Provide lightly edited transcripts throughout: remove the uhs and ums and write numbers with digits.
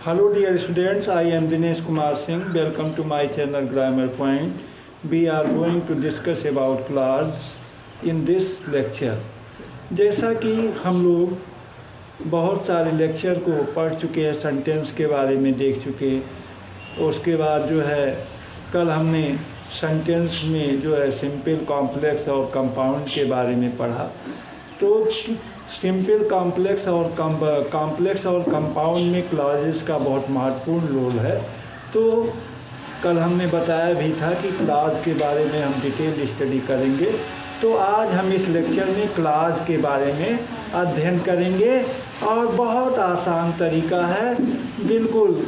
Hello dear students, I am Dinesh Kumar Singh. Welcome to my channel Grammar Point. We are going to discuss about clause in this lecture. जैसा कि हम लोग बहुत सारे lecture को पढ़ चुके हैं, सेंटेंस के बारे में देख चुके, उसके बाद जो है कल हमने सेंटेंस में जो है सिंपल, कॉम्प्लेक्स और कंपाउंड के बारे में पढ़ा। तो सिंपल, कॉम्प्लेक्स और कंपाउंड में क्लॉजेस का बहुत महत्वपूर्ण रोल है। तो कल हमने बताया भी था कि क्लॉज के बारे में हम डिटेल स्टडी करेंगे। तो आज हम इस लेक्चर में क्लॉज के बारे में अध्ययन करेंगे और बहुत आसान तरीका है, बिल्कुल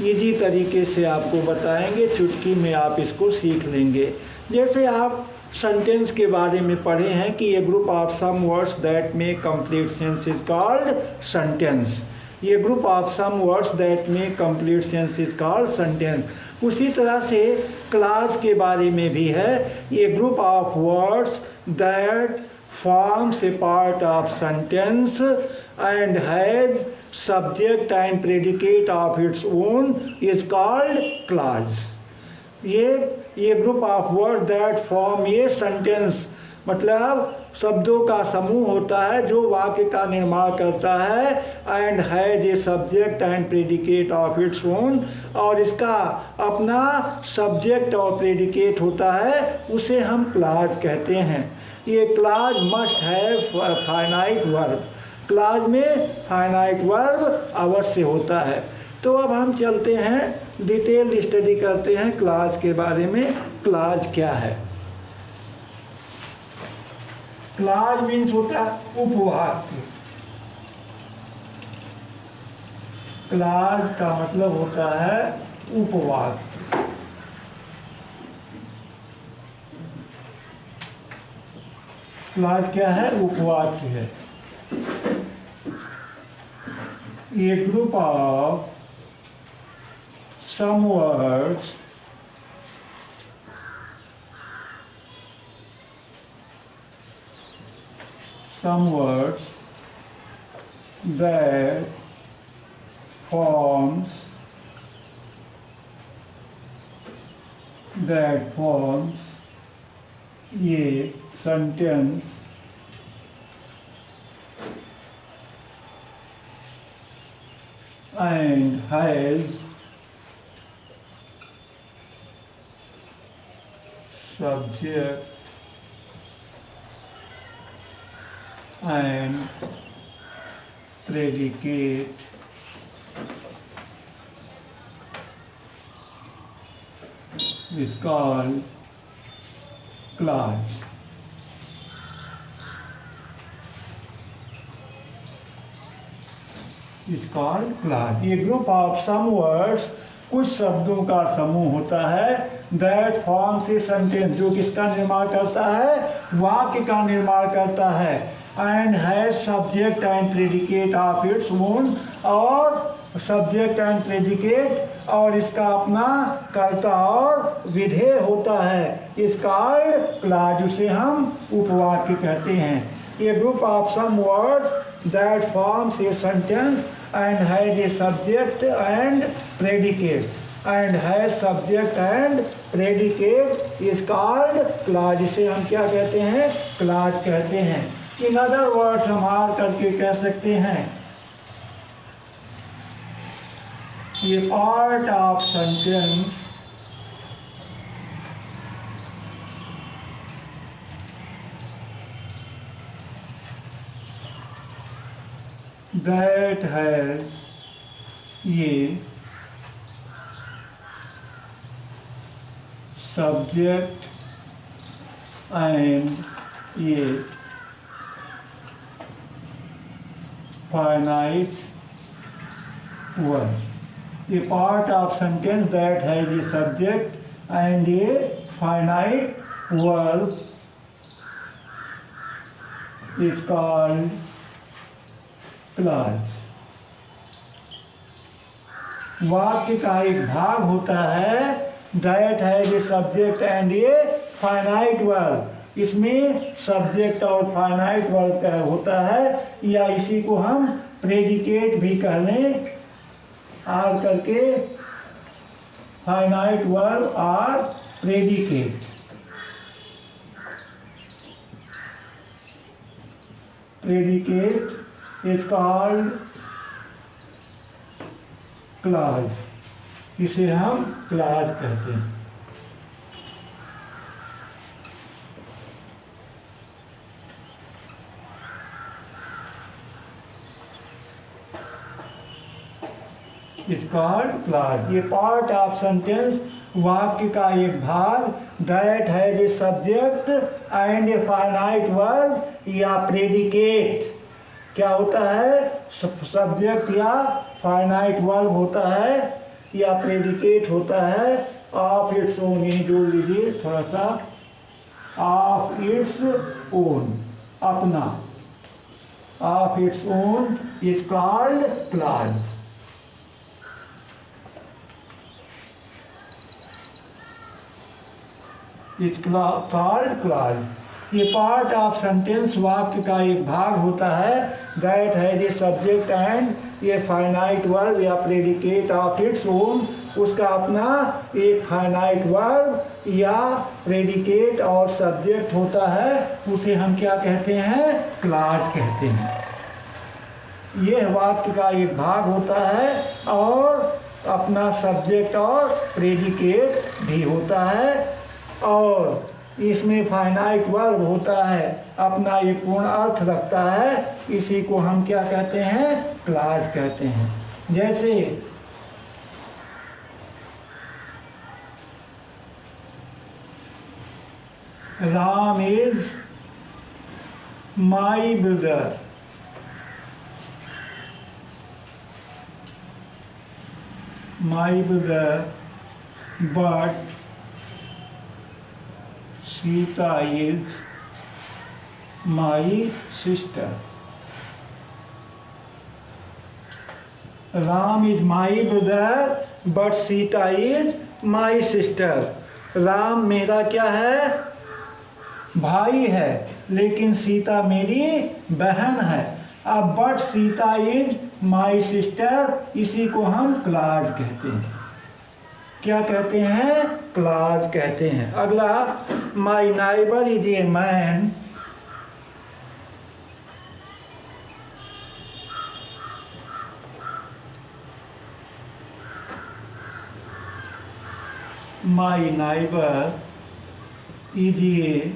इजी तरीके से आपको बताएंगे, चुटकी में आप इसको सीख लेंगे। जैसे आप सेंटेंस के बारे में पढ़े हैं कि a group of some words that make complete sense is called sentence. ये group of some words that make complete sense is called sentence. उसी तरह से क्लॉज के बारे में भी है, ये group of words that forms a part of sentence and has subject and predicate of its own is called clause। ये group of word that form ये सेंटेंस मतलब शब्दों का समूह होता है जो वाक्य का निर्माण करता है, and has a subject and predicate of its own, और इसका अपना सब्जेक्ट और प्रेडिकेट होता है, उसे हम क्लॉज कहते हैं। ये clause must have finite verb. Clause में फाइनाइट वर्ब अवश्य होता है। तो अब हम चलते हैं, डिटेल स्टडी करते हैं क्लॉज के बारे में। क्लॉज क्या है? क्लॉज मीन्स होता है उपवाक्य। क्लॉज का मतलब होता है उपवाक्य। क्लॉज क्या है? उपवाक्य है। ये group of some words that forms a sentence and has subject and predicate is called clause। is called clause। ये ग्रुप ऑफ सम वर्ड्स, कुछ शब्दों का समूह होता है, दैट फॉर्म्स ए सेंटेंस, जो किसका निर्माण करता है? वाक्य का निर्माण करता है, and has subject and predicate of its own, और सब्जेक्ट एंड प्रेडिकेट और इसका अपना कर्ता और विधेय होता है, इस कॉल्ड क्लॉज, उसे हम उपवाक्य कहते हैं। A group of some words that forms a sentence and has a subject and predicate is called clause. इसे हम क्या कहते हैं? क्लॉज कहते हैं। इन अदर वर्ड्स हम आर करके कह सकते हैं, ये part of sentence that has ये सब्जेक्ट एंड ये finite verb. A part of sentence that has a subject and a finite verb is called clause। वाक्य का एक भाग होता है, that has a subject and a finite verb। इसमें subject और फाइनाइट वर्ब का होता है, या इसी को हम प्रेडिकेट भी कह लें, आर करके finite verb or predicate. Predicate is called clause, इसे हम क्लाज कहते हैं। Is called clause. ये पार्ट ऑफ सेंटेंस, वाक्य का एक भाग, that has a subject and a finite verb या प्रेडिकेट। क्या होता है? सब्जेक्ट या फाइनाइट वर्ब होता है या प्रेडिकेट होता है ऑफ इट्स ओन। यही जोड़ लीजिए थोड़ा सा, ऑफ इट्स ओन, अपना, of its own is called clause. Is called clause. ये पार्ट ऑफ सेंटेंस, वाक्य का एक भाग होता है, that has a subject and ये फाइनाइट वर्ब या प्रेडिकेट ऑफ इट्स ओन, उसका अपना एक फाइनाइट वर्ब या प्रेडिकेट और सब्जेक्ट होता है, उसे हम क्या कहते हैं? क्लाज कहते हैं। यह वाक्य का एक भाग होता है और अपना सब्जेक्ट और प्रेडिकेट भी होता है और इसमें फाइनाइट वर्ब होता है, अपना एक पूर्ण अर्थ रखता है, इसी को हम क्या कहते हैं? क्लाज कहते हैं। जैसे Ram is my brother, my brother but Sita is my sister. Ram is my brother, but Sita is my sister. Ram मेरा क्या है? भाई है, लेकिन सीता मेरी बहन है। अब but Sita is my sister, इसी को हम क्लाज कहते हैं। क्या कहते हैं? क्लाज कहते हैं। अगला, my neighbour is a man, my neighbour is a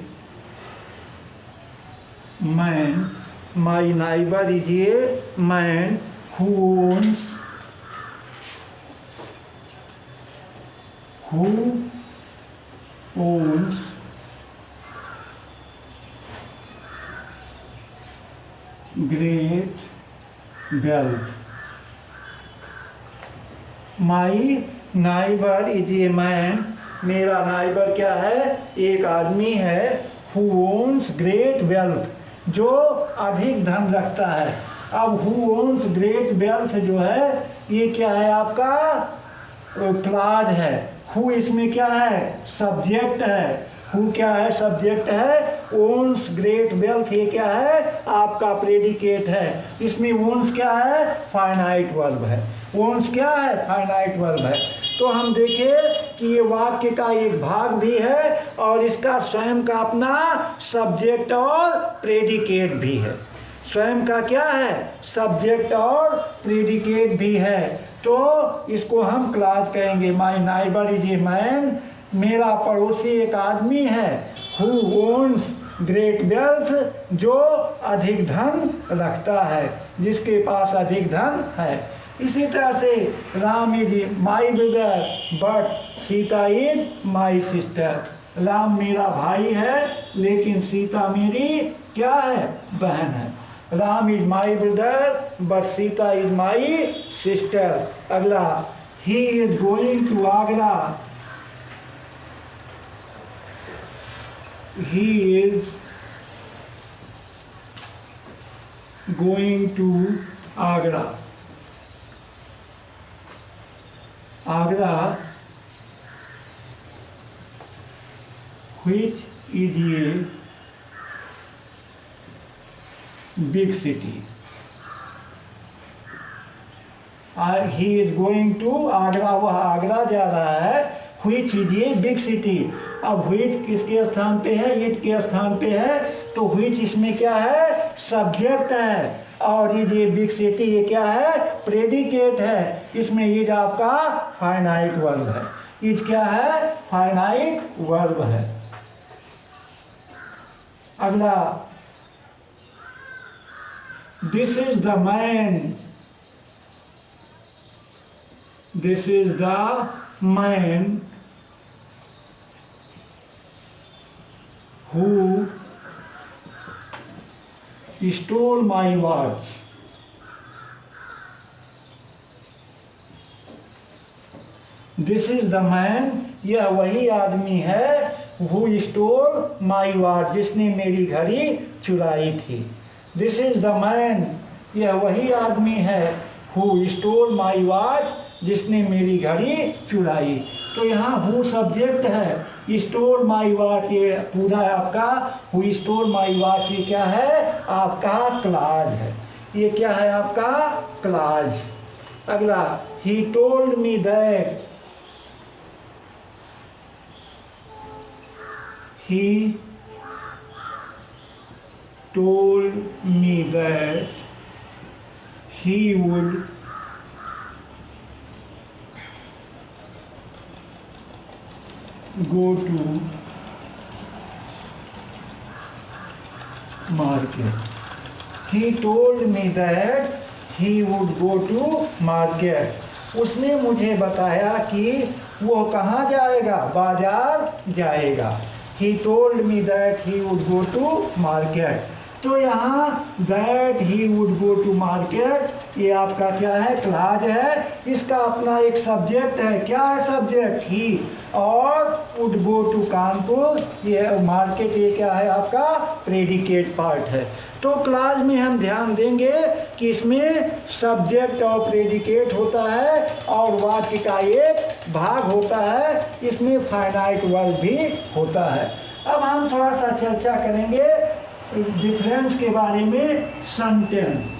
man, my neighbour is a man who owns great wealth. My neighbour is a man, मेरा नाइबर क्या है? एक आदमी है, who owns great wealth, जो अधिक धन रखता है। अब who owns great wealth जो है, ये क्या है? आपका क्लाज है। हु इसमें क्या है? सब्जेक्ट है। हु क्या है? सब्जेक्ट है। ओन्स ग्रेट वेल्थ ये क्या है? आपका प्रेडिकेट है। इसमें ओन्स क्या है? फाइनाइट वर्ब है। ओन्स क्या है? फाइनाइट वर्ब है। तो हम देखें कि ये वाक्य का एक भाग भी है और इसका स्वयं का अपना सब्जेक्ट और प्रेडिकेट भी है। स्वयं का क्या है? सब्जेक्ट और प्रेडिकेट भी है। तो इसको हम क्लाज कहेंगे। माई नाइबर इज ए मैन, मेरा पड़ोसी एक आदमी है, हु ओन्स ग्रेट वेल्थ, जो अधिक धन रखता है, जिसके पास अधिक धन है। इसी तरह से Ram is my brother but Sita is my sister, Ram मेरा भाई है लेकिन सीता मेरी क्या है? बहन है। Ram is my brother but Sita is my sister. अगला, he is going to Agra, he is going to Agra. Agra, which is a big city. He is going to Agra, वह आगरा जा रहा है। Which is a big city, अब which किसके स्थान पे है, इट के स्थान पे है, तो व्हिच इसमें क्या है, सब्जेक्ट है, और इज ए बिग सिटी ये क्या है, प्रेडिकेट है। इसमें इज आपका फाइनाइट वर्ब है, इज क्या है, फाइनाइट वर्ब है। अगला, this is the man, this is the man who stole my watch, this is the man, यह वही आदमी है, who stole my watch, जिसने मेरी घड़ी चुराई थी। दिस इज द मैन, यह वही आदमी है, who stole my watch, जिसने मेरी घड़ी चुराई। तो यहाँ हु सब्जेक्ट है, स्टोर माई वॉच ये पूरा आपका, हु स्टोर माई वॉच ये क्या है, आपका क्लाज है, ये क्या है आपका क्लाज। अगला, he told me that, he told me that he would go to market, he told me that he would go to market, उसने मुझे बताया कि वो कहाँ जाएगा, बाजार जाएगा। he told me that he would go to market, तो यहाँ that he would go to market ये आपका क्या है, क्लाज है, इसका अपना एक सब्जेक्ट है, क्या है सब्जेक्ट, ही, और would go to कानपुर, ये मार्केट ये क्या है आपका प्रेडिकेट पार्ट है। तो क्लाज में हम ध्यान देंगे कि इसमें सब्जेक्ट और प्रेडिकेट होता है और वाक्य का एक भाग होता है, इसमें फाइनाइट वर्ब भी होता है। अब हम थोड़ा सा चर्चा करेंगे डिफरेंस के बारे में। सेंटेंस,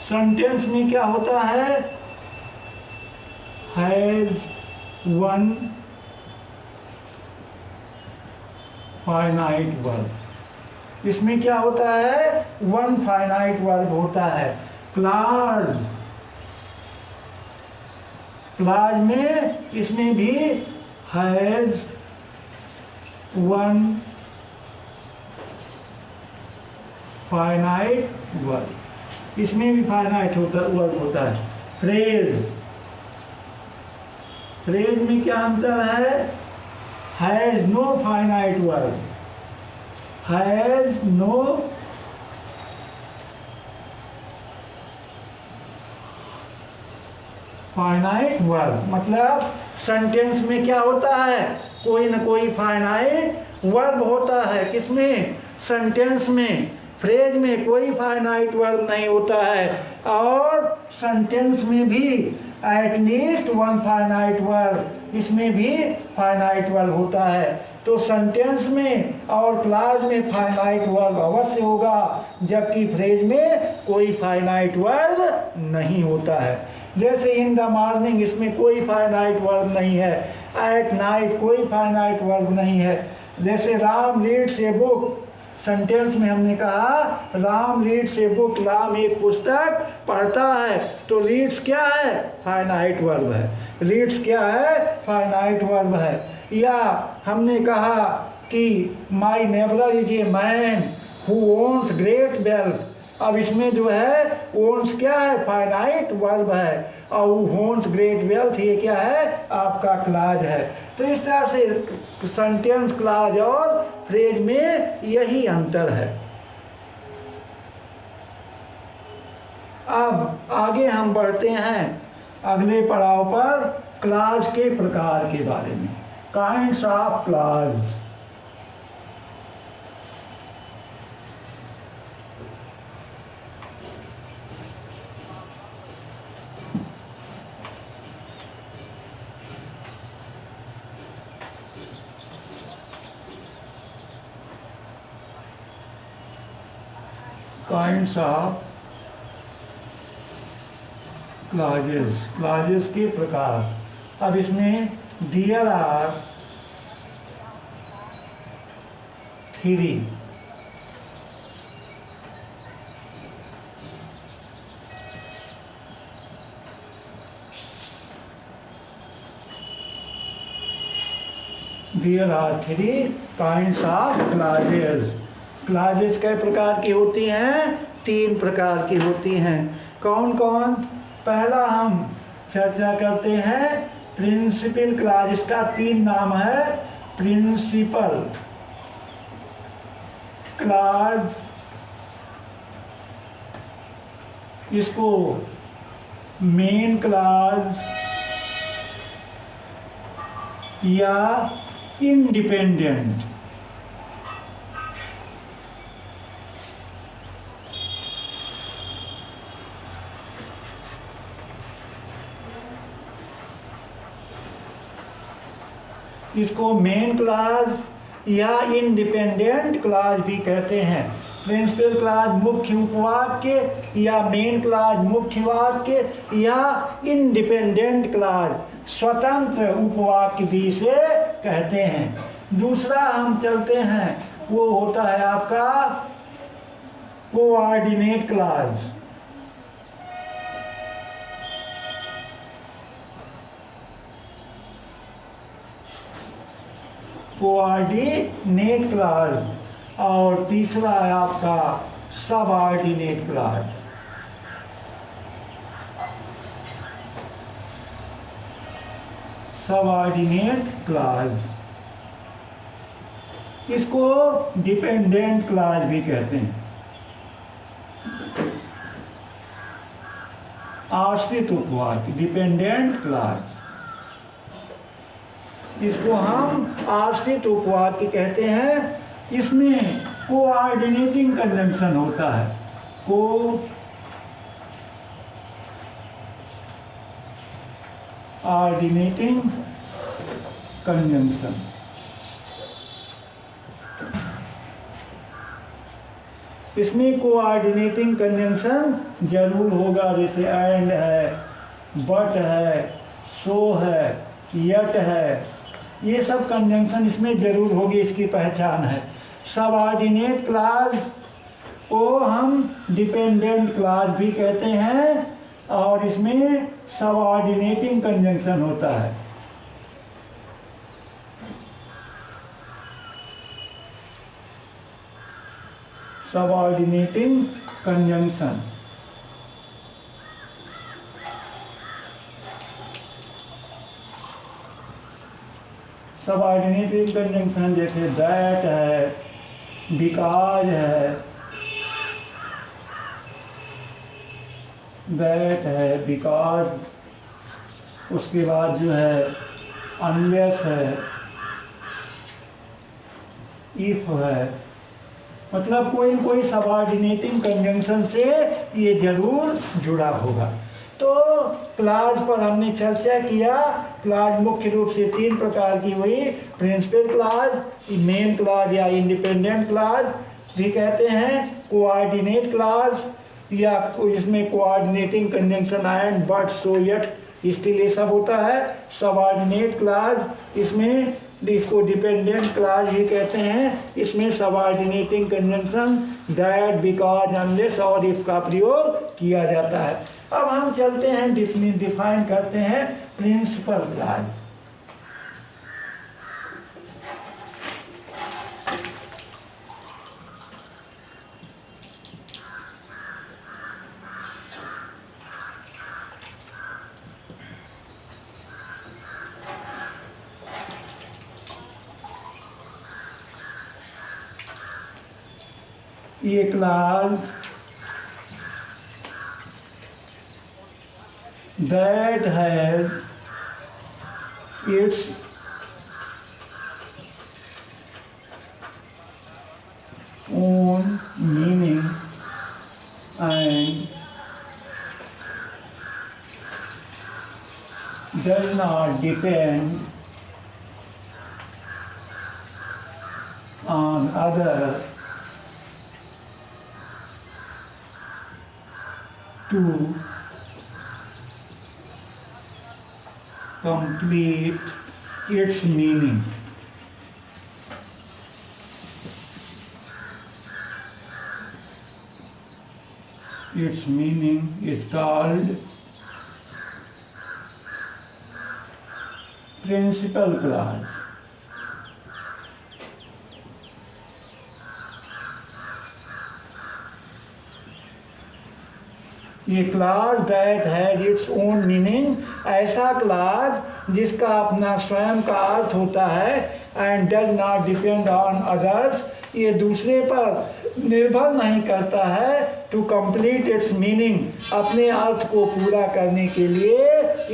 सेंटेंस में क्या होता है, हैज वन फाइनाइट वर्ब, इसमें क्या होता है, वन फाइनाइट वर्ब होता है। क्लाज, क्लाज में इसमें भी हैज वन फाइनाइट वर्ब, इसमें भी फाइनाइट वर्ब होता है। फ्रेज, फ्रेज में क्या अंतर है, has no finite verb, has no finite verb, मतलब सेंटेंस में क्या होता है, कोई ना कोई फाइनाइट वर्ब होता है, किसमें, सेंटेंस में। फ्रेज में कोई फाइनाइट वर्ब नहीं होता है, और सेंटेंस में भी एटलीस्ट वन फाइनाइट वर्ब, इसमें भी फाइनाइट वर्ब होता है। तो सेंटेंस में और क्लाज में फाइनाइट वर्ब अवश्य होगा, जबकि फ्रेज में कोई फाइनाइट वर्ब नहीं होता है। जैसे इन द मॉर्निंग, इसमें कोई फाइनाइट वर्ब नहीं है। एट नाइट कोई फाइनाइट वर्ब नहीं है। जैसे Ram reads a book, sentence में हमने कहा Ram reads a book, Ram एक पुस्तक पढ़ता है, तो रीड्स क्या है, फाइनाइट वर्ब है, रीड्स क्या है, फाइनाइट वर्ब है। या हमने कहा कि my neighbour is a man who owns great wealth, अब इसमें जो है ओन्स क्या है, फाइनाइट वर्ब है, और ओन्स ग्रेट वेल्थ ये क्या है, आपका क्लाज है। तो इस तरह से सेंटेंस, क्लाज और फ्रेज में यही अंतर है। अब आगे हम बढ़ते हैं अगले पड़ाव पर, क्लाज के प्रकार के बारे में, kinds of clause. Kinds of clauses के प्रकार। अब इसमें there are 3 there are 3 kinds of clauses कई प्रकार की होती हैं? 3 प्रकार की होती हैं। कौन कौन? पहला हम चर्चा करते हैं प्रिंसिपल क्लॉज। इसका 3 नाम है। प्रिंसिपल क्लॉज, इसको मेन क्लॉज या इंडिपेंडेंट इसको मेन क्लॉज या इंडिपेंडेंट क्लॉज भी कहते हैं। प्रिंसिपल क्लॉज मुख्य उपवाक्य या मेन क्लॉज मुख्य वाक्य या इंडिपेंडेंट क्लॉज स्वतंत्र उपवाक्य भी इसे कहते हैं। दूसरा हम चलते हैं, वो होता है आपका कोऑर्डिनेट क्लॉज। Coordinate clause. और तीसरा है आपका सबऑर्डिनेट क्लॉज। सबऑर्डिनेट क्लॉज, इसको डिपेंडेंट क्लॉज भी कहते हैं। आश्रित उपवाक्य डिपेंडेंट क्लॉज, इसको हम आश्रित उपवाक्य कहते हैं। इसमें कोऑर्डिनेटिंग कंजंक्शन होता है। कोऑर्डिनेटिंग कंजंक्शन, इसमें कोऑर्डिनेटिंग कंजंक्शन जरूर होगा। जैसे एंड है, बट है, सो है, यट है, ये सब कंजंक्शन इसमें जरूर होगी, इसकी पहचान है। सबऑर्डिनेट क्लॉज को हम डिपेंडेंट क्लॉज भी कहते हैं और इसमें सबऑर्डिनेटिंग कंजंक्शन होता है। सबऑर्डिनेटिंग कंजंक्शन, सबऑर्डिनेटिंग कंजंक्शन जैसे दैट है, बिकॉज है, दैट है, बिकॉज, उसके बाद जो है अनलेस है, इफ है, मतलब कोई न कोई सबऑर्डिनेटिंग कंजंक्शन से ये जरूर जुड़ा होगा। तो क्लॉज पर हमने चर्चा किया। क्लॉज मुख्य रूप से 3 प्रकार की हुई। प्रिंसिपल क्लॉज, मेन क्लॉज या इंडिपेंडेंट क्लॉज भी कहते हैं। कोऑर्डिनेट क्लॉज या इसमें coordinating conjunction and but so yet still ये सब होता है। सबऑर्डिनेट क्लॉज, इसमें इसको डिपेंडेंट क्लॉज ही कहते हैं। इसमें subordinating conjunction that, because, unless और इफ का प्रयोग किया जाता है। अब हम चलते हैं डिफाइन करते हैं प्रिंसिपल क्लॉज। ये clause that has its own meaning and does not depend on other to complete its meaning. Its meaning is called principal clause. ये clause that has its own meaning, ऐसा class जिसका अपना स्वयं का अर्थ होता है, and does not depend on others, ये दूसरे पर निर्भर नहीं करता है, टू कंप्लीट इट्स मीनिंग, अपने अर्थ को पूरा करने के लिए,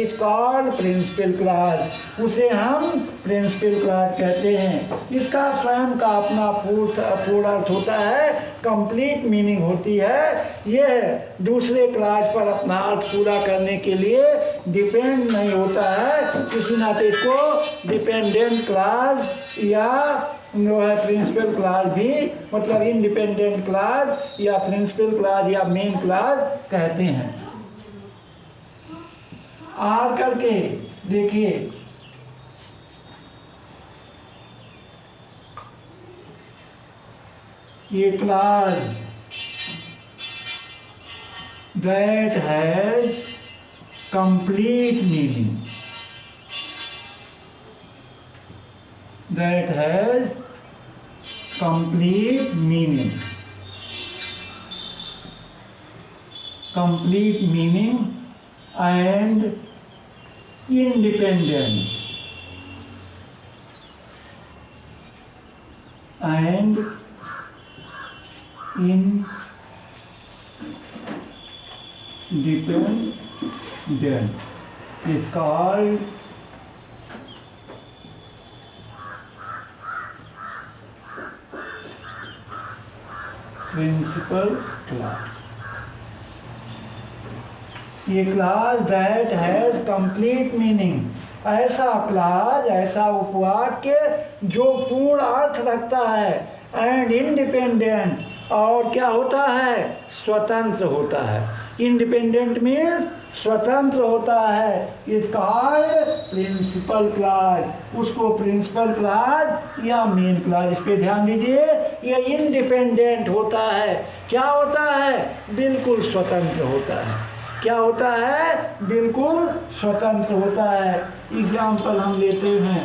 इट्स कॉल्ड प्रिंसिपल क्लास, उसे हम प्रिंसिपल क्लास कहते हैं। इसका स्वयं का अपना पूर्ण अर्थ होता है, कंप्लीट मीनिंग होती है, यह दूसरे क्लास पर अपना अर्थ पूरा करने के लिए डिपेंड नहीं होता है, इसी नाते इसको डिपेंडेंट क्लास या जो है प्रिंसिपल क्लास भी, मतलब इंडिपेंडेंट क्लास या प्रिंसिपल क्लास या मेन क्लास कहते हैं। आर करके देखिए, ये class that has complete meaning, that has complete meaning, complete meaning and independent, and independent is called principal class. ये clause that has complete meaning, ऐसा class, ऐसा उपवाक्य जो पूर्ण अर्थ रखता है, एंड इंडिपेंडेंट, और क्या होता है, स्वतंत्र होता है। इंडिपेंडेंट मीन्स स्वतंत्र होता है, इज कॉल्ड प्रिंसिपल क्लास, उसको प्रिंसिपल क्लास या मेन क्लास, इस पे ध्यान दीजिए, ये इंडिपेंडेंट होता है, क्या होता है, बिल्कुल स्वतंत्र होता है, क्या होता है, बिल्कुल स्वतंत्र होता है। एग्जाम्पल हम लेते हैं,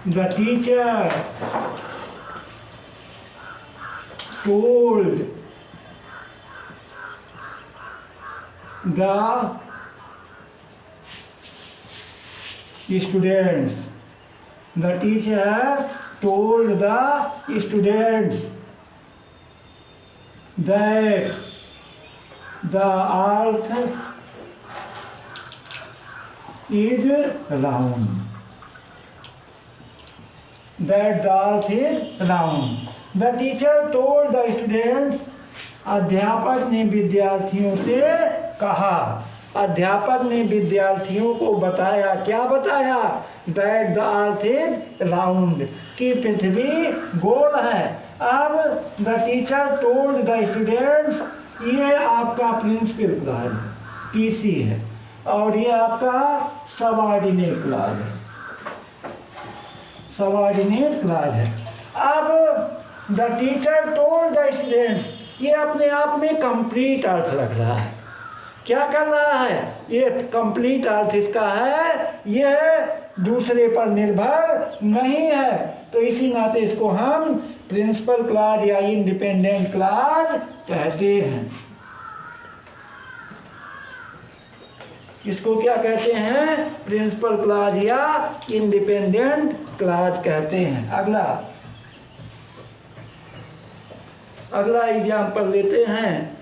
the teacher told the students, the teacher told the students that the earth is round, that the earth is round. The teacher told the students, अध्यापक ने विद्यार्थियों से कहा, अध्यापक ने विद्यार्थियों को बताया, क्या बताया, that the earth is round, कि पृथ्वी गोल है। अब the teacher told the students, ये आपका प्रिंसिपल क्लास है, पीसी है, और ये आपका सबऑर्डिनेट क्लास है, सबऑर्डिनेट क्लास है। अब the teacher told the students, ये अपने आप में कंप्लीट अर्थ रख रहा है, क्या कर रहा है, ये कंप्लीट अर्थ इसका है, यह दूसरे पर निर्भर नहीं है, तो इसी नाते इसको हम प्रिंसिपल क्लास या इंडिपेंडेंट क्लास कहते हैं। इसको क्या कहते हैं, प्रिंसिपल क्लास या इंडिपेंडेंट क्लास कहते हैं। अगला एग्जाम्पल लेते हैं,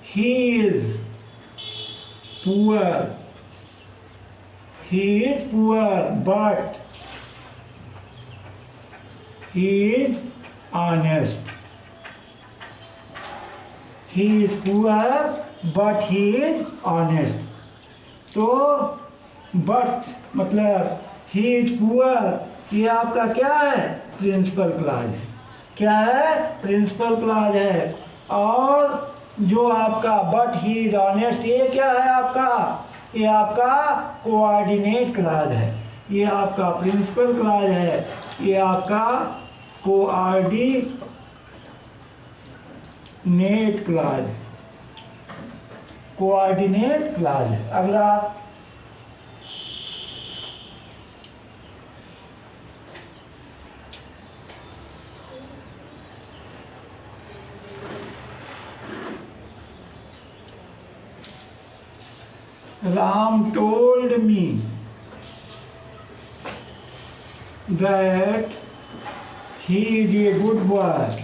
he is poor, but he is honest, he is poor but he is honest, तो but मतलब he is poor, ये आपका क्या है? प्रिंसिपल क्लॉज है। क्या है? प्रिंसिपल क्लॉज है। और जो आपका बट ही इज ऑनेस्ट, ये क्या है आपका? ये आपका कोऑर्डिनेट क्लॉज है। ये आपका प्रिंसिपल क्लॉज है, ये आपका कोऑर्डिनेट क्लॉज, कोऑर्डिनेट क्लॉज है। अगला Ram told me that he is a good boy.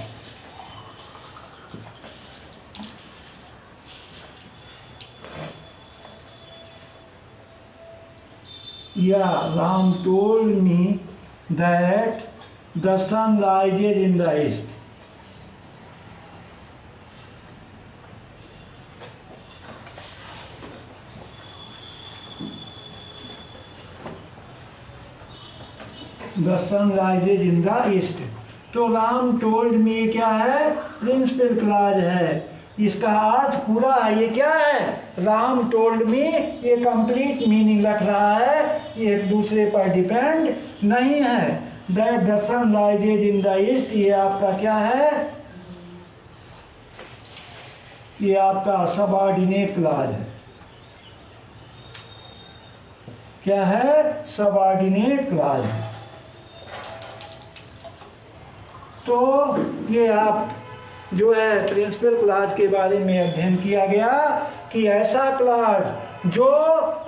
Yeah, Ram told me that the sun rises in the east. The sun rises in the east. तो Ram told me क्या है? Principal clause है। इसका अर्थ पूरा है। ये क्या है? राम टोल्ड मी, ये कंप्लीट मीनिंग रख रहा है, ये एक दूसरे पर डिपेंड नहीं है। That the sun rises in the east, ये आपका क्या है? ये आपका सबऑर्डिनेट क्लॉज है। क्या है? सबऑर्डिनेट क्लॉज है। तो ये आप जो है प्रिंसिपल क्लॉज के बारे में अध्ययन किया गया कि ऐसा क्लॉज जो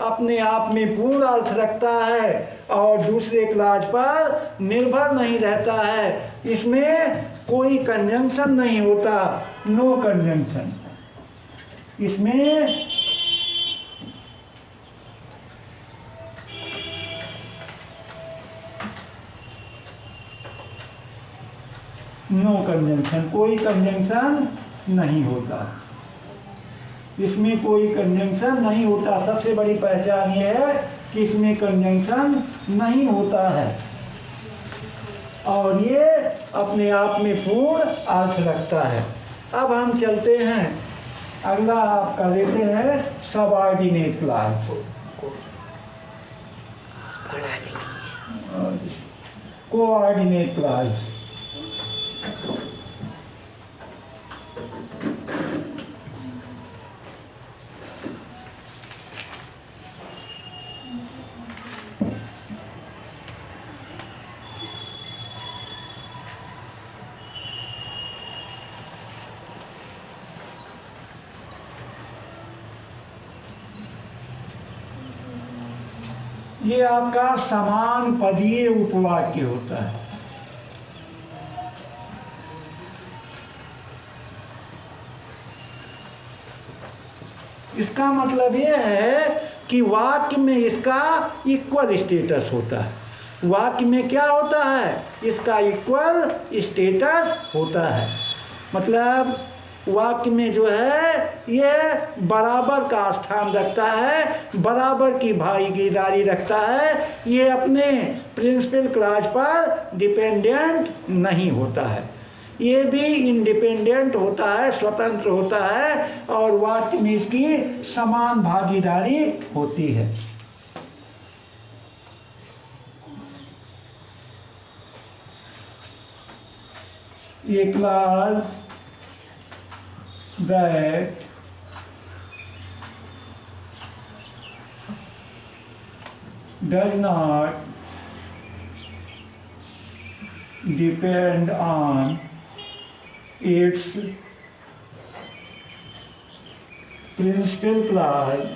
अपने आप में पूर्ण अर्थ रखता है और दूसरे क्लॉज पर निर्भर नहीं रहता है, इसमें कोई कंजंक्शन नहीं होता, नो कंजंक्शन। इसमें नो कंजंक्शन, कोई कंजंक्शन नहीं होता, इसमें कोई कंजंक्शन नहीं होता। सबसे बड़ी पहचान ये है कि इसमें कंजंक्शन नहीं होता है और ये अपने आप में पूर्ण अर्थ रखता है। अब हम चलते हैं, अगला आपका लेते हैं सबऑर्डिनेट क्लॉज। Coordinate clause. ये आपका समान पदीय उपवाक्य होता है। इसका मतलब ये है कि वाक्य में इसका इक्वल स्टेटस होता है। वाक्य में क्या होता है? इसका इक्वल स्टेटस होता है। मतलब वाक्य में जो है ये बराबर का स्थान रखता है, बराबर की भागीदारी रखता है, ये अपने प्रिंसिपल क्लॉज पर डिपेंडेंट नहीं होता है, ये भी इंडिपेंडेंट होता है, स्वतंत्र होता है और वाक्य में इसकी समान भागीदारी होती है। ये clause that does not depend on its principal clause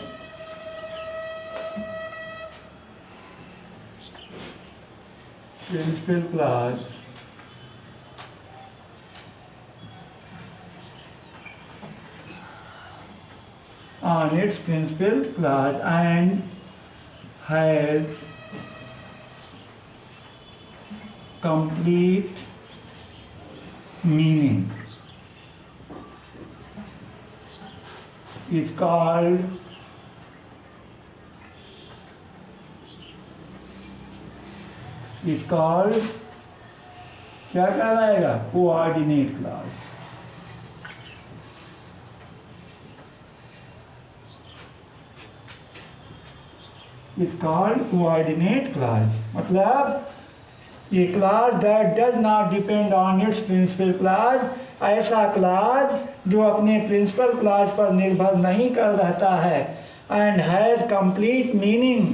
on its principal clause and has complete meaning is called is called, क्या कहलाएगा, coordinate clause. Is called coordinate clause. मतलब a clause that does not depend on its principal clause, ऐसा clause जो अपने principal class पर निर्भर नहीं कर रहता है, एंड हैज़ कंप्लीट मीनिंग,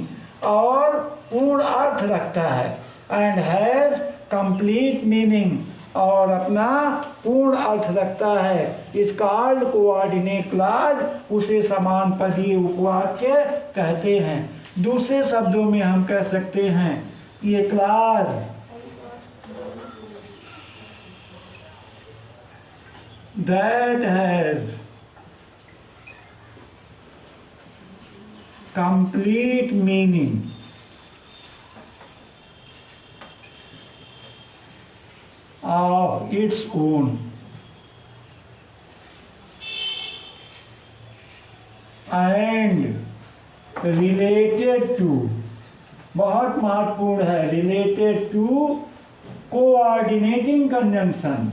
और पूर्ण अर्थ रखता है, एंड हैज़ कंप्लीट मीनिंग, और अपना पूर्ण अर्थ रखता है, इस कॉल्ड कोऑर्डिनेट क्लास, उसे समानपदीय उपवाक्य कहते हैं। दूसरे शब्दों में हम कह सकते हैं ये class that has complete meaning of its own and related to, बहुत महत्वपूर्ण है, related to coordinating conjunction,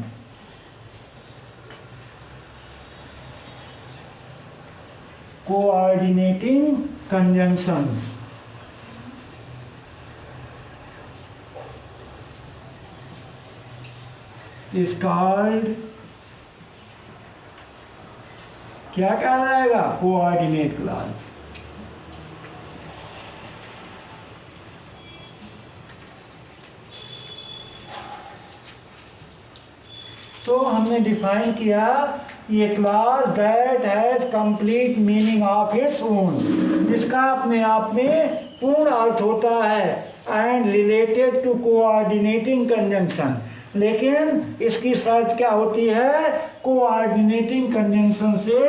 coordinating conjunctions, is called, क्या कहलाएगा, कोऑर्डिनेट क्लास। तो हमने डिफाइन किया ये clause that has complete meaning of its own, जिसका अपने आप में पूर्ण अर्थ होता है, and related to coordinating conjunction, लेकिन इसकी शर्त क्या होती है, कोऑर्डिनेटिंग कंजंक्शन से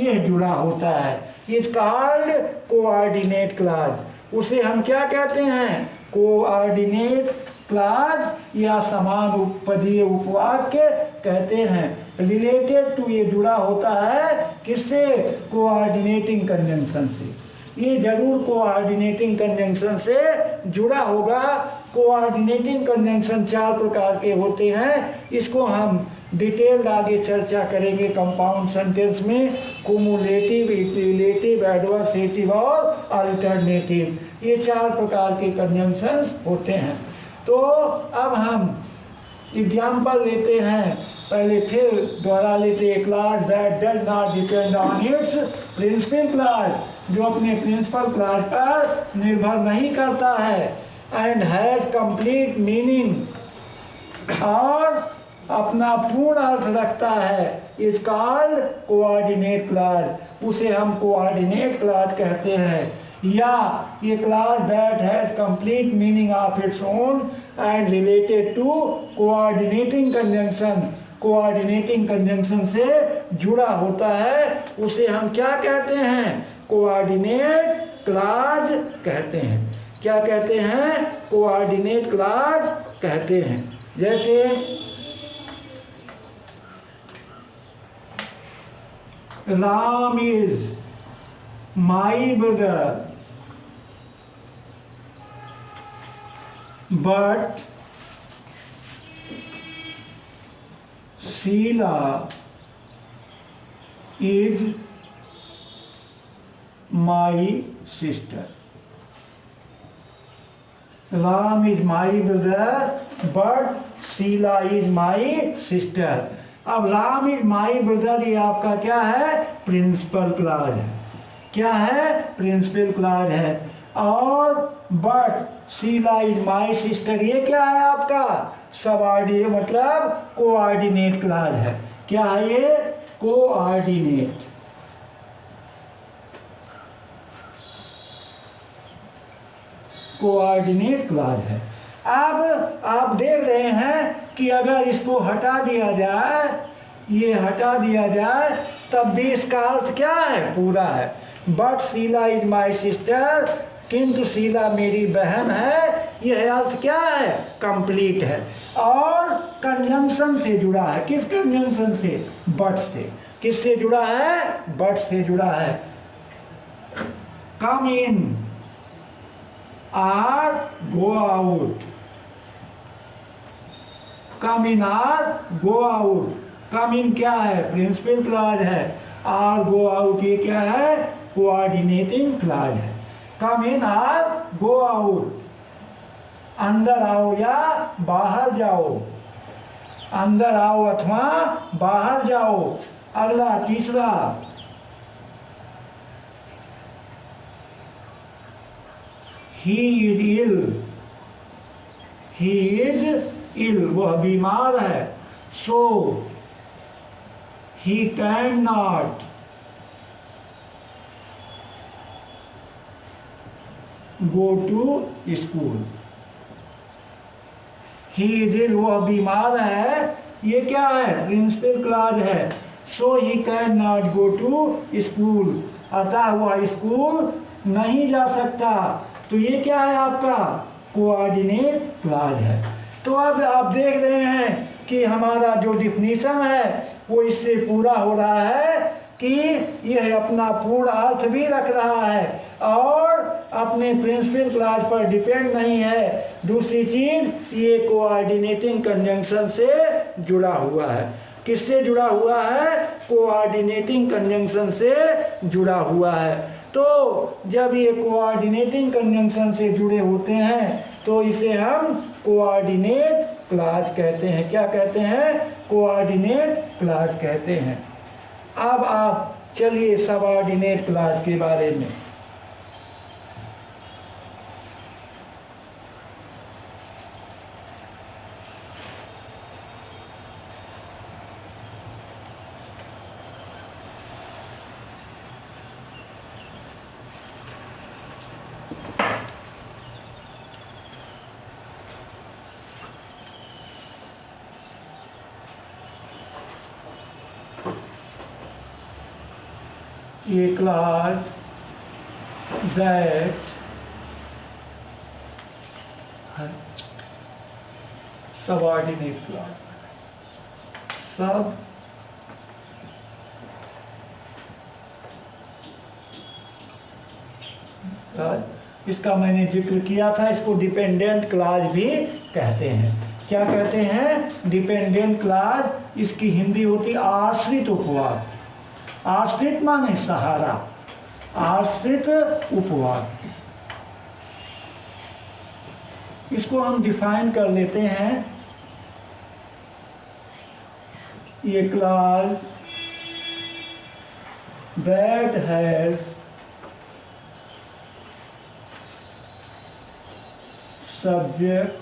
यह जुड़ा होता है। इस कॉल्ड कोऑर्डिनेट क्लास, उसे हम क्या कहते हैं, कोऑर्डिनेट क्लास या समान उपपदीय उपवाक्य कहते हैं। रिलेटेड टू, ये जुड़ा होता है किससे, कोऑर्डिनेटिंग कंजंक्शन से, ये जरूर कोऑर्डिनेटिंग कंजंक्शन से जुड़ा होगा। कोऑर्डिनेटिंग कंजंक्शन 4 प्रकार के होते हैं, इसको हम डिटेल्ड आगे चर्चा करेंगे कंपाउंड सेंटेंस में। कुमुलेटिव, रिलेटिव, एडवर्सेटिव और अल्टरनेटिव, ये 4 प्रकार के कंजंक्शंस होते हैं। तो अब हम एग्जाम्पल लेते हैं, पहले फिर दोहरा लेते हैं। Clause that does not depend on its principal clause, जो अपने प्रिंसिपल क्लास पर निर्भर नहीं करता है, एंड हैज कंप्लीट मीनिंग, और अपना पूर्ण अर्थ रखता है, इज कॉल्ड कोऑर्डिनेट क्लास, उसे हम कोऑर्डिनेट क्लास कहते हैं। या ये clause that has complete meaning of its own and related to coordinating conjunction, coordinating conjunction से जुड़ा होता है, उसे हम क्या कहते हैं, कोऑर्डिनेट क्लास कहते हैं। क्या कहते हैं, कोऑर्डिनेट क्लास कहते हैं। जैसे Ram is my brother but Sheila is my sister. Ram is my brother but Sheila is my sister. अब राम इज माई ब्रदर, ये आपका क्या है, प्रिंसिपल क्लास है। क्या है, प्रिंसिपल क्लास है। और but Sheela is my sister, ये क्या है आपका, सबऑर्डिनेट, मतलब कोऑर्डिनेट क्लास है। क्या है ये, कोऑर्डिनेट। कोऑर्डिनेट क्लास है। अब आप देख रहे हैं कि अगर इसको हटा दिया जाए, ये हटा दिया जाए, तब भी इसका अर्थ क्या है, पूरा है। But Sheela is my sister, किंतु शीला मेरी बहन है, यह अर्थ क्या है, कंप्लीट है। और कंजंक्शन से जुड़ा है, किस कंजंक्शन से, बट से। किससे जुड़ा है, बट से जुड़ा है। Come in or go out, come in or go out. Come in क्या है? प्रिंसिपल क्लॉज है। आर गो आउट ये क्या है? कोऑर्डिनेटिंग क्लॉज है। Come in or go out, अंदर आओ या बाहर जाओ, अंदर आओ अथवा बाहर जाओ। अगला तीसरा, ही is ill, he is ill, वह बीमार है। So he can not go to school. He is ill, वह बीमार है, ये क्या है? प्रिंसिपल क्लॉज है। So he can not go to school, अतः वह स्कूल नहीं जा सकता। तो ये क्या है आपका? कोऑर्डिनेट क्लॉज है। तो अब आप देख रहे हैं कि हमारा जो डिफिनीशन है वो इससे पूरा हो रहा है कि यह अपना पूर्ण अर्थ भी रख रहा है और अपने प्रिंसिपल क्लॉज पर डिपेंड नहीं है। दूसरी चीज, ये कोऑर्डिनेटिंग कंजंक्शन से जुड़ा हुआ है। किससे जुड़ा हुआ है? कोऑर्डिनेटिंग कंजंक्शन से जुड़ा हुआ है। तो जब ये कोऑर्डिनेटिंग कंजंक्शन से जुड़े होते हैं तो इसे हम कोऑर्डिनेट क्लॉज कहते हैं। क्या कहते हैं? कोऑर्डिनेट क्लॉज कहते हैं। अब आप चलिए सबऑर्डिनेट क्लॉज के बारे में। A clause that subordinate clause, इसका मैंने जिक्र किया था, इसको डिपेंडेंट क्लॉज भी कहते हैं। क्या कहते हैं? Dependent clause. इसकी हिंदी होती आश्रित उपवाद। आश्रित माने सहारा, आश्रित उपवाद। इसको हम डिफाइन कर लेते हैं। ये clause that has subject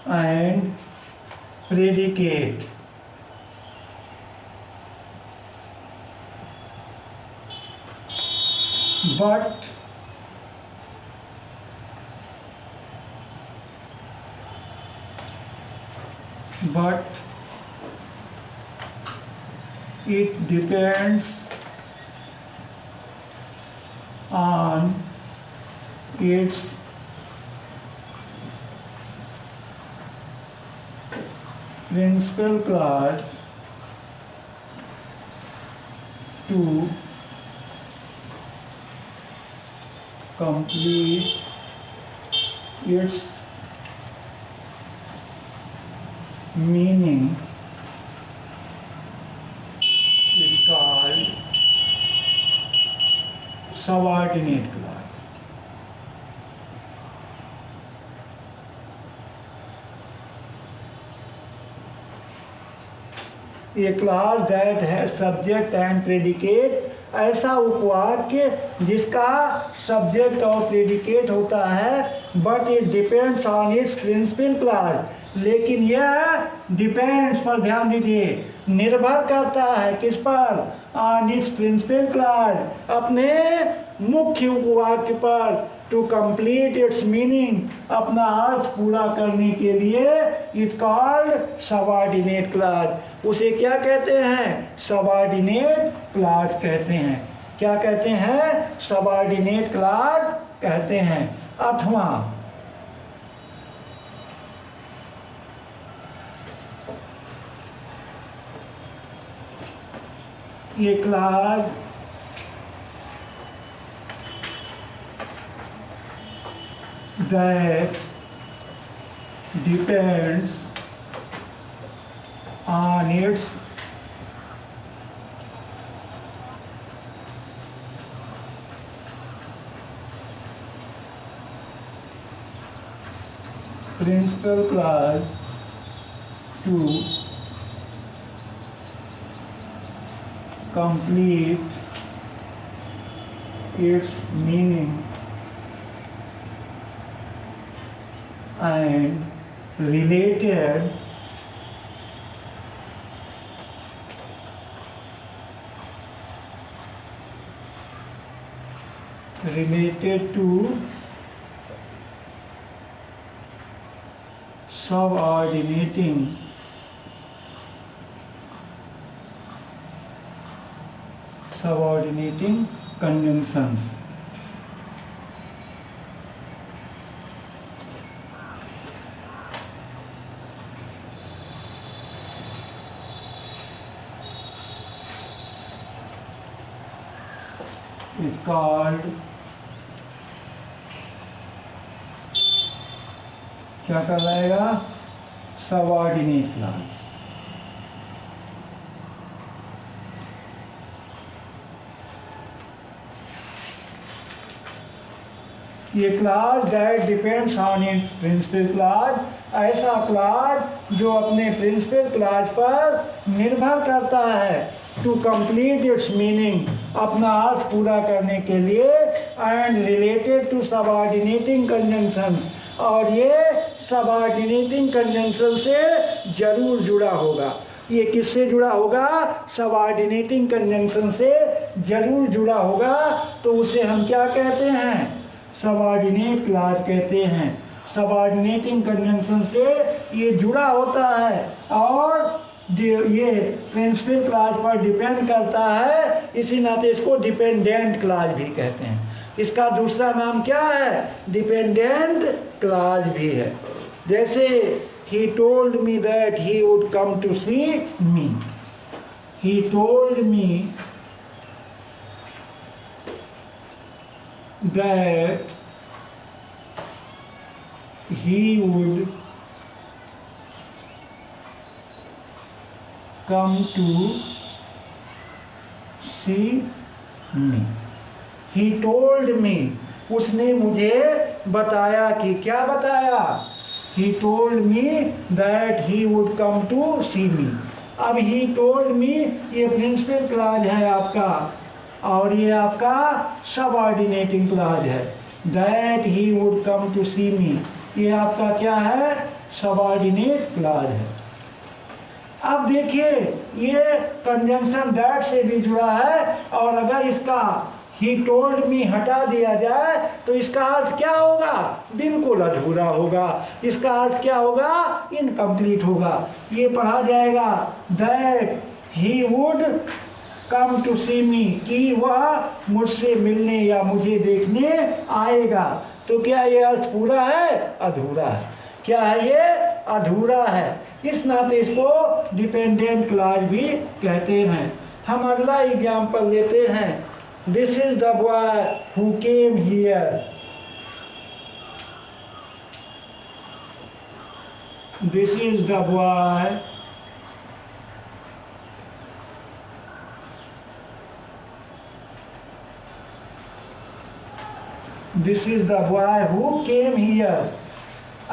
and predicate but it depends on its principal clause to complete its meaning is called subordinate clause. A clause that has subject and predicate, ऐसा उपवाक्य जिसका सब्जेक्ट और प्रेडिकेट होता है, but it depends on its principal clause, लेकिन यह depends पर ध्यान दीजिए, निर्भर करता है किस पर? ऑन इट्स प्रिंसिपल क्लॉज, अपने मुख्य उपवाक्य पर। टू कंप्लीट इट्स मीनिंग, अपना अर्थ पूरा करने के लिए, इज कॉल्ड सबऑर्डिनेट क्लॉज। उसे क्या कहते हैं? सबऑर्डिनेट क्लॉज कहते हैं। क्या कहते हैं? सबऑर्डिनेट क्लॉज कहते हैं। अथवा ये clause that depends on its principal clause to complete its meaning and related to subordinating conjunctions. Is called क्या कहलाएगा? Subordinate clause. ये clause that depends on its principal clause, ऐसा क्लास जो अपने प्रिंसिपल क्लास पर निर्भर करता है टू कंप्लीट इट्स मीनिंग, अपना अर्थ पूरा करने के लिए, and related to subordinating conjunction, और ये सबऑर्डिनेटिंग कंजंक्शन से जरूर जुड़ा होगा। ये किससे जुड़ा होगा? सबऑर्डिनेटिंग कंजंक्शन से जरूर जुड़ा होगा, तो उसे हम क्या कहते हैं? सबऑर्डिनेट क्लॉज कहते हैं। सबऑर्डिनेटिंग कंजंक्शन से ये जुड़ा होता है और ये प्रिंसिपल क्लॉज पर डिपेंड करता है, इसी नाते इसको डिपेंडेंट क्लॉज भी कहते हैं। इसका दूसरा नाम क्या है? डिपेंडेंट क्लॉज भी है। जैसे he told me that he would come to see me. He told me that he would come to see me. He told me, उसने मुझे बताया कि क्या बताया? He told me that he would come to see me. अब he told me ये principal clause है आपका, और ये आपका सबऑर्डिनेटिंग क्लॉज है। That he would come to see me, ये आपका क्या है? सबऑर्डिनेट क्लॉज है। अब देखिए ये कंजंक्शन दैट से भी जुड़ा है, और अगर इसका ही टोल्ड मी हटा दिया जाए तो इसका अर्थ क्या होगा? बिल्कुल अधूरा होगा। इसका अर्थ क्या होगा? इनकम्प्लीट होगा। ये पढ़ा जाएगा that he would come to see me, कि वह मुझसे मिलने या मुझे देखने आएगा। तो क्या ये अर्थ पूरा है? अधूरा है। क्या है ये? अधूरा है। इस नाते इसको डिपेंडेंट क्लॉज भी कहते हैं। हम अगला एग्जाम्पल लेते हैं। This is the boy who came here. This is the boy who came here.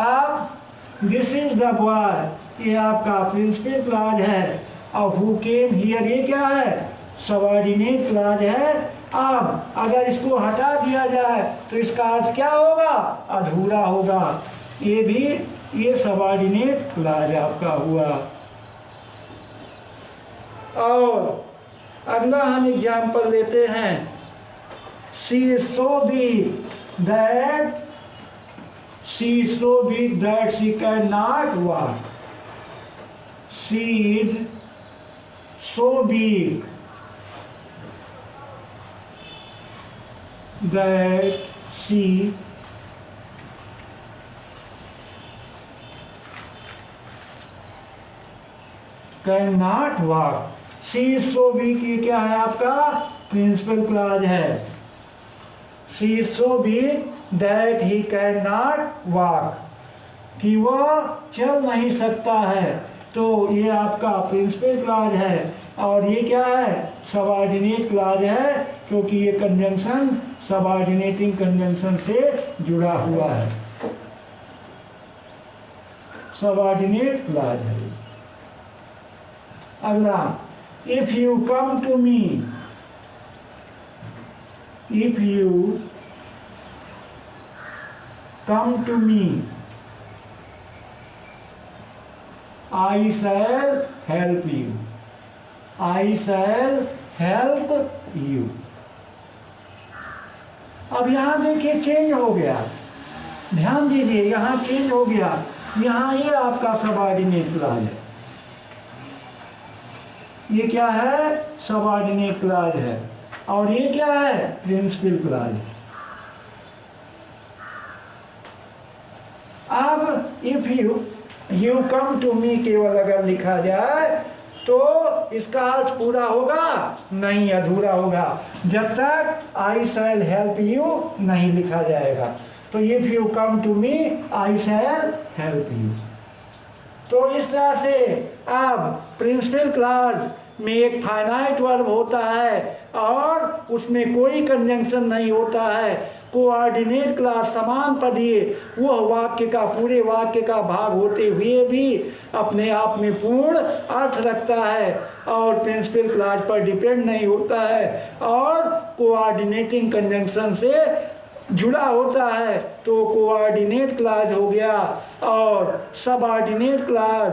अब this is the boy ये आपका प्रिंसिपल क्लॉज है, और who came here ये क्या है? सबऑर्डिनेट क्लॉज है। अब अगर इसको हटा दिया जाए तो इसका अर्थ क्या होगा? अधूरा होगा। ये भी ये सबऑर्डिनेट क्लॉज आपका हुआ। और अगला हम एग्जाम्पल लेते हैं। She is so big that she can not walk. She is so big that she cannot walk. She is so big ये क्या है आपका? प्रिंसिपल क्लॉज है। She is so big that he cannot walk, कि वह चल नहीं सकता है। तो ये आपका प्रिंसिपल क्लॉज है, और ये क्या है, सबऑर्डिनेट क्लॉज है, क्योंकि ये कंजंक्शन सबऑर्डिनेटिंग कंजंक्शन से जुड़ा हुआ है, सबऑर्डिनेट क्लॉज है। अगला, if you come to me, if you come to me, I shall help you, I shall help you। अब यहाँ देखिए चेंज हो गया, ध्यान दीजिए यहाँ चेंज हो गया, यहाँ ये आपका सबऑर्डिनेट क्लॉज है, ये क्या है, सबऑर्डिनेट क्लॉज है, और ये क्या है, प्रिंसिपल क्लॉज। अब if you come to me केवल अगर लिखा जाए तो इसका अर्थ पूरा होगा नहीं, अधूरा होगा, जब तक आई शैल हेल्प यू नहीं लिखा जाएगा। तो if you come to me I shall help you. तो इस तरह से अब प्रिंसिपल क्लॉज में एक फाइनाइट वर्ब होता है और उसमें कोई कंजंक्शन नहीं होता है। कोऑर्डिनेट क्लॉज समान पदीय वह वाक्य का, पूरे वाक्य का भाग होते हुए भी अपने आप में पूर्ण अर्थ रखता है और प्रिंसिपल क्लॉज पर डिपेंड नहीं होता है और कोऑर्डिनेटिंग कंजंक्शन से जुड़ा होता है। तो कोऑर्डिनेट क्लॉज हो गया, और सबऑर्डिनेट क्लॉज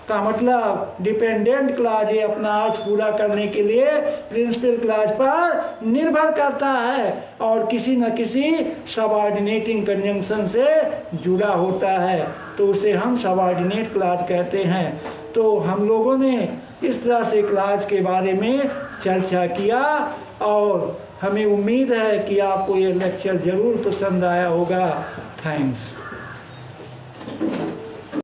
का मतलब डिपेंडेंट क्लॉज ये अपना अर्थ पूरा करने के लिए प्रिंसिपल क्लॉज पर निर्भर करता है और किसी न किसी सबऑर्डिनेटिंग कंजंक्शन से जुड़ा होता है, तो उसे हम सबऑर्डिनेट क्लॉज कहते हैं। तो हम लोगों ने इस तरह से क्लॉज के बारे में चर्चा किया और हमें उम्मीद है कि आपको ये लेक्चर ज़रूर पसंद आया होगा। थैंक्स।